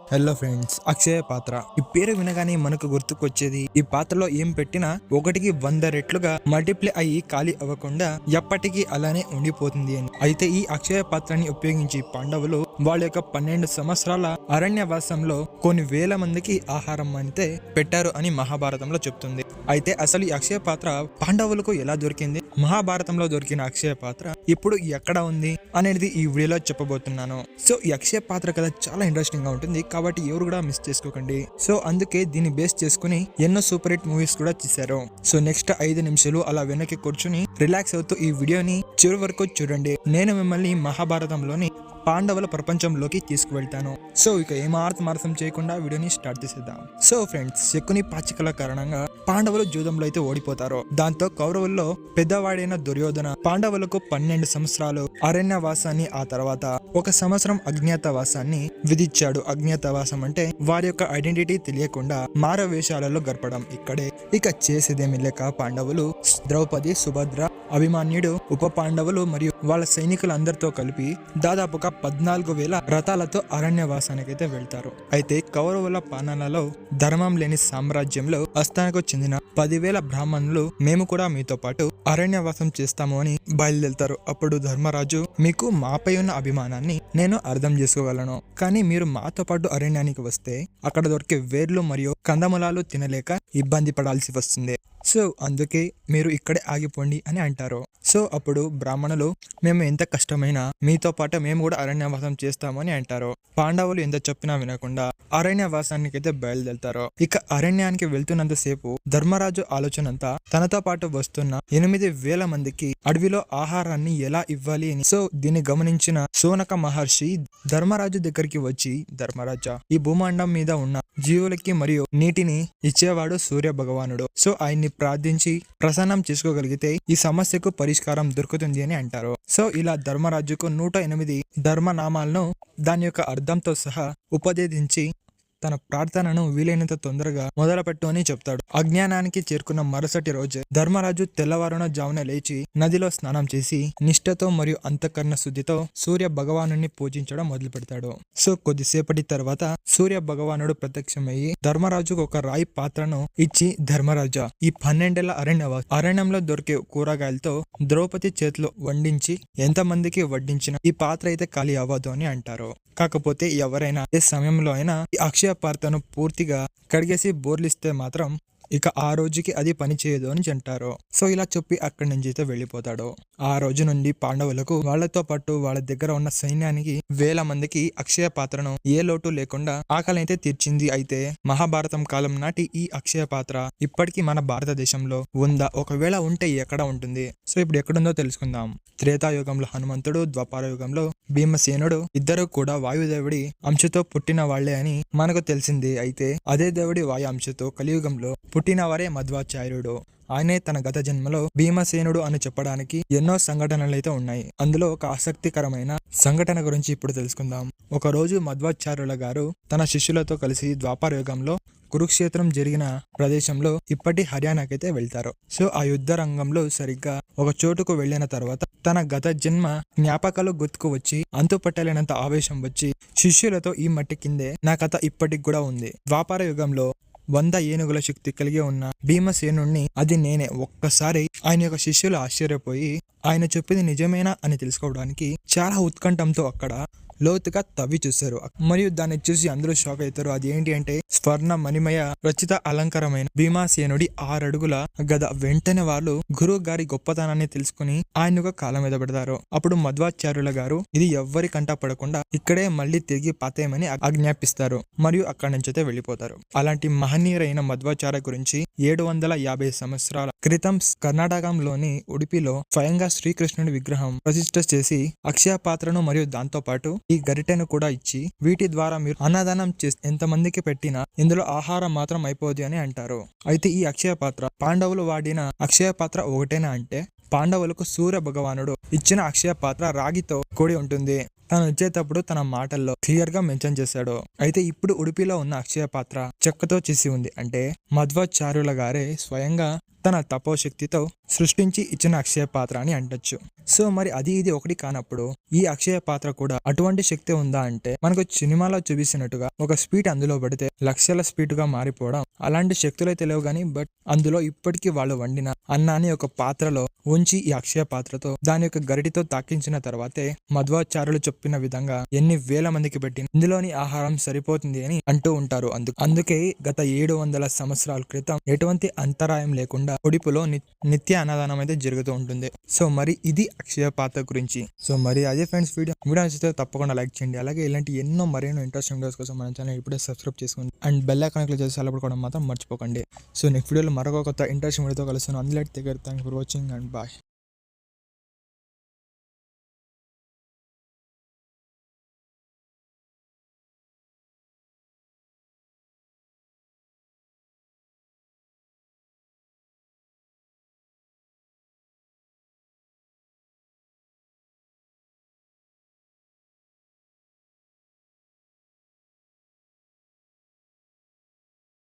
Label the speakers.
Speaker 1: Hello friends, అక్షయ పాత్ర ఈ పేరు వినగానే మనకు గుర్తుకొచ్చేది ఈ పాత్రలో ఏం పెట్టినా ఒకటికి 100 రెట్లుగా మల్టిప్లై అయ్యి ఖాళీ అవ్వకుండా ఎప్పటికీ అలానే ఉండిపోతుంది అని. అయితే ఈ అక్షయ పాత్రని ఉపయోగించి పాండవులు వాళ్ళ యొక్క 12 సంవత్సరాల అరణ్యవాసంలో కొన్ని వేల మందికి ఆహారం అయితే పెట్టారు అని మహాభారతంలో చెప్తుంది. అయితే అసలు ఈ అక్షయ పాత్ర పాండవులకు ఎలా దొరికింది, మహాభారతంలో దొరికిన అక్షయ పాత్ర ఇప్పుడు ఎక్కడ ఉంది అనేది ఈ వీడియోలో చెప్పబోతున్నాను. సో ఈ అక్షయ పాత్ర కథ చాలా ఇంట్రెస్టింగ్ గా ఉంటుంది కాబట్టి ఎవరు కూడా మిస్ చేసుకోకండి. సో అందుకే దీన్ని బేస్ చేసుకుని ఎన్నో సూపర్ హిట్ మూవీస్ కూడా తీశారు. సో నెక్స్ట్ 5 నిమిషాలు అలా వెనక్కి కూర్చుని రిలాక్స్ అవుతూ ఈ వీడియోని చివరి వరకు చూడండి. నేను మిమ్మల్ని మహాభారతంలోని పాండవుల ప్రపంచంలోకి తీసుకువెళ్తాను. సో ఇక ఏమార్థం చేయకుండా వీడియోని స్టార్ట్ చేసేద్దాం. సో ఫ్రెండ్స్, శకుని పాచికల కారణంగా పాండవులు జూదంలో అయితే ఓడిపోతారు. దాంతో కౌరవుల్లో పెద్దవాడైన దుర్యోధన పాండవులకు 12 సంవత్సరాలు అరణ్యవాసాన్ని, ఆ తర్వాత 1 సంవత్సరం అజ్ఞాతవాసాన్ని విధించాడు. అజ్ఞాతవాసం అంటే వారి యొక్క ఐడెంటిటీ తెలియకుండా మారవేషాలలో గడపడం. ఇక్కడే ఇక చేసేదేమి లేక పాండవులు ద్రౌపది, సుభద్ర, అభిమన్యుడు, ఉప పాండవులు మరియు వాళ్ళ సైనికులందరితో కలిపి దాదాపుగా 14,000 రథాలతో అరణ్యవాసానికి అయితే వెళ్తారు. అయితే కౌరవుల పాలనలో ధర్మం లేని సామ్రాజ్యంలో అస్థానకు చెందిన 10,000 బ్రాహ్మణులు మేము కూడా మీతో పాటు అరణ్యవాసం చేస్తాము అని బయలుదేరుతారు. అప్పుడు ధర్మరాజు, మీకు మాపై ఉన్న అభిమానాన్ని నేను అర్థం చేసుకోగలను, కానీ మీరు మాతో పాటు అరణ్యానికి వస్తే అక్కడ దొరికే వేర్లు మరియు కందమూలాలు తినలేక ఇబ్బంది పడాల్సి వస్తుంది. సో అందుకే మీరు ఇక్కడే ఆగిపోండి అని అంటారు. సో అప్పుడు బ్రాహ్మణులు, మేము ఎంత కష్టమైనా మీతో పాటు మేము కూడా అరణ్యవాసం చేస్తామని అంటారు. పాండవులు ఎంత చెప్పినా వినకుండా అరణ్యవాసానికి అయితే బయలుదేరుతారు. ఇక అరణ్యానికి వెళ్తున్నంతసేపు ధర్మరాజు ఆలోచన అంతా తనతో పాటు వస్తున్న 8,000 మందికి అడవిలో ఆహారాన్ని ఎలా ఇవ్వాలి అని. సో దీన్ని గమనించిన శౌనక మహర్షి ధర్మరాజు దగ్గరికి వచ్చి, ధర్మరాజా, ఈ భూమాండం మీద ఉన్న జీవులకి మరియు నీటిని ఇచ్చేవాడు సూర్య భగవానుడు. సో ఆయన్ని ప్రార్థించి ప్రసన్నం చేసుకోగలిగితే ఈ సమస్యకు పరిష్కారం దొరుకుతుంది అని అంటారు. సో ఇలా ధర్మరాజుకు 108 ధర్మనామాలను దాని యొక్క అర్థంతో సహా ఉపదేశించి తన ప్రార్థనను వీలైనంత తొందరగా మొదలుపెట్టు అని చెప్తాడు. అజ్ఞానానికి చేరుకున్న మరుసటి రోజు ధర్మరాజు తెల్లవారున జామున లేచి నదిలో స్నానం చేసి నిష్ఠతో మరియు అంతఃకరణ శుద్ధితో సూర్య భగవాను పూజించడం మొదలు పెడతాడు. సో కొద్దిసేపటి తర్వాత సూర్య భగవానుడు ప్రత్యక్షమయ్యి ధర్మరాజుకు ఒక రాయి పాత్రను ఇచ్చి, ధర్మరాజా, ఈ 12 ఏళ్ల అరణ్యంలో దొరికే కూరగాయలతో ద్రౌపది చేతిలో వండించి ఎంతమందికి వడ్డించిన ఈ పాత్ర అయితే ఖాళీ అవ్వదు అని అంటారు. కాకపోతే ఎవరైనా ఏ సమయంలో అయినా ఈ అక్షయ పాత్రను పూర్తిగా కడిగేసి బోర్లిస్తే మాత్రం ఇక ఆ రోజుకి అది పని చేయదు అని అంటారు. సో ఇలా చెప్పి అక్కడి నుంచి అయితే వెళ్ళిపోతాడు. ఆ రోజు నుండి పాండవులకు వాళ్లతో పాటు వాళ్ళ దగ్గర ఉన్న సైన్యానికి 1000 మందికి అక్షయ పాత్రను ఏ లోటు లేకుండా ఆకలి అయితే తీర్చింది. అయితే మహాభారతం కాలం నాటి ఈ అక్షయ పాత్ర ఇప్పటికీ మన భారతదేశంలో ఉందా? ఒకవేళ ఉంటే ఎక్కడ ఉంటుంది? సో ఇప్పుడు ఎక్కడుందో తెలుసుకుందాం. త్రేతాయుగంలో హనుమంతుడు, ద్వాపర యుగంలో భీమసేనుడు ఇద్దరు కూడా వాయుదేవుడి అంశతో పుట్టిన వాళ్లే అని మనకు తెలిసింది. అయితే అదే దేవుడి వాయు అంశతో కలియుగంలో పుట్టినవారే మధ్వాచార్యుడు. ఆయనే తన గత జన్మలో భీమసేనుడు అని చెప్పడానికి ఎన్నో సంఘటనలు అయితే ఉన్నాయి. అందులో ఒక ఆసక్తికరమైన సంఘటన గురించి ఇప్పుడు తెలుసుకుందాం. ఒకరోజు మధ్వాచార్యుల గారు తన శిష్యులతో కలిసి ద్వాపర యుగంలో కురుక్షేత్రం జరిగిన ప్రదేశంలో ఇప్పటి హర్యానాకైతే వెళ్తారు. సో ఆ యుద్ధ రంగంలో సరిగ్గా ఒక చోటుకు వెళ్లిన తర్వాత తన గత జన్మ జ్ఞాపకాలు గుర్తుకు వచ్చి అంతుపట్టలేనంత ఆవేశం వచ్చి శిష్యులతో, ఈ మట్టి కిందే నా కథ ఇప్పటికి కూడా ఉంది. ద్వాపర యుగంలో 100 ఏనుగుల శక్తి కలిగి ఉన్న భీమసేనుణ్ణి అది నేనే. ఒక్కసారి ఆయన యొక్క శిష్యులు ఆశ్చర్యపోయి ఆయన చెప్పింది నిజమేనా అని తెలుసుకోవడానికి చాలా ఉత్కంఠంతో అక్కడ లోతుగా తవ్వి చూస్తారు. మరియు దాన్ని చూసి అందరూ షాక్ అవుతారు. అది ఏంటి అంటే స్వర్ణ మణిమయ రచిత అలంకరమైన భీమసేనుడి 6 అడుగుల గద. వెంటనే వాళ్ళు గురువు గారి గొప్పతనాన్ని తెలుసుకుని ఆయన కాలం మీద పెడతారు. అప్పుడు మధ్వాచార్యుల గారు ఇది ఎవ్వరి కంట పడకుండా ఇక్కడే మళ్ళీ తిరిగి పాతేయమని ఆజ్ఞాపిస్తారు మరియు అక్కడి నుంచి అయితే వెళ్ళిపోతారు. అలాంటి మహనీయురైన మధ్వాచార్య గురించి 750 సంవత్సరాల క్రితం కర్ణాటకంలోని ఉడిపిలో స్వయంగా శ్రీకృష్ణుడి విగ్రహం ప్రతిష్ఠ చేసి అక్షయ పాత్రను మరియు దాంతో పాటు ఈ గరిటెను కూడా ఇచ్చి వీటి ద్వారా మీరు అన్నదానం చేసి ఎంతమందికి పెట్టినా ఇందులో ఆహారం మాత్రం అయిపోదు అని అంటారు. అయితే ఈ అక్షయ పాత్ర పాండవులు వాడిన అక్షయ పాత్ర ఒకటేనా అంటే పాండవులకు సూర్య భగవానుడు ఇచ్చిన అక్షయ పాత్ర రాగితో కూడి ఉంటుంది. తను ఇచ్చేటప్పుడు తన మాటల్లో క్లియర్ గా మెన్షన్ చేశాడు. అయితే ఇప్పుడు ఉడిపిలో ఉన్న అక్షయ పాత్ర చెక్కతో చేసి ఉంది. అంటే మధ్వాచార్యుల గారే స్వయంగా తన తపోశక్తితో సృష్టించి ఇచ్చిన అక్షయ పాత్ర అని అంటొచ్చు. సో మరి అది ఇది ఒకటి కానప్పుడు ఈ అక్షయ పాత్ర కూడా అటువంటి శక్తి ఉందా అంటే మనకు సినిమాలో చూపిస్తున్నట్టుగా ఒక స్పీడ్ అందులో పడితే లక్షల స్పీడ్ గా మారిపోవడం అలాంటి శక్తులు అయితే లేవు కానీ బట్ అందులో ఇప్పటికీ వాళ్ళు వండిన అన్నాన్ని ఒక పాత్రలో ఉంచి ఈ అక్షయ పాత్రతో దాని యొక్క గరిటితో తాకించిన తర్వాతే మధ్వాచార్యులు చెప్పిన విధంగా ఎన్ని వేల మందికి పెట్టి ఇందులోని ఆహారం సరిపోతుంది అని అంటూ ఉంటారు. అందుకే గత 700 సంవత్సరాల క్రితం ఎటువంటి అంతరాయం లేకుండా ఉడిపులో నిత్య అన్నదానం అయితే జరుగుతూ ఉంటుంది. సో మరి ఇది అక్షయ పాత్ర గురించి. సో మరి అదే ఫ్రెండ్స్ వీడియో నచ్చితే తప్పకుండా లైక్ చేయండి. అలాగే ఇలాంటి ఎన్నో మరెన్నో ఇంట్రెస్టింగ్ వీడియోస్ కోసం మన ఛానల్ ఇప్పుడే సబ్స్క్రైబ్ చేసుకోండి అండ్ బెల్ ఐకాన్ క్లిక్ చేసి అలపడుకోవడం మాత్రం మర్చిపోకండి. సో నెక్స్ట్ వీడియోలో మరొక కొత్త ఇంట్రెస్టింగ్ వీడియోతో కలుస్తాను. అందులో thank for watching and bye.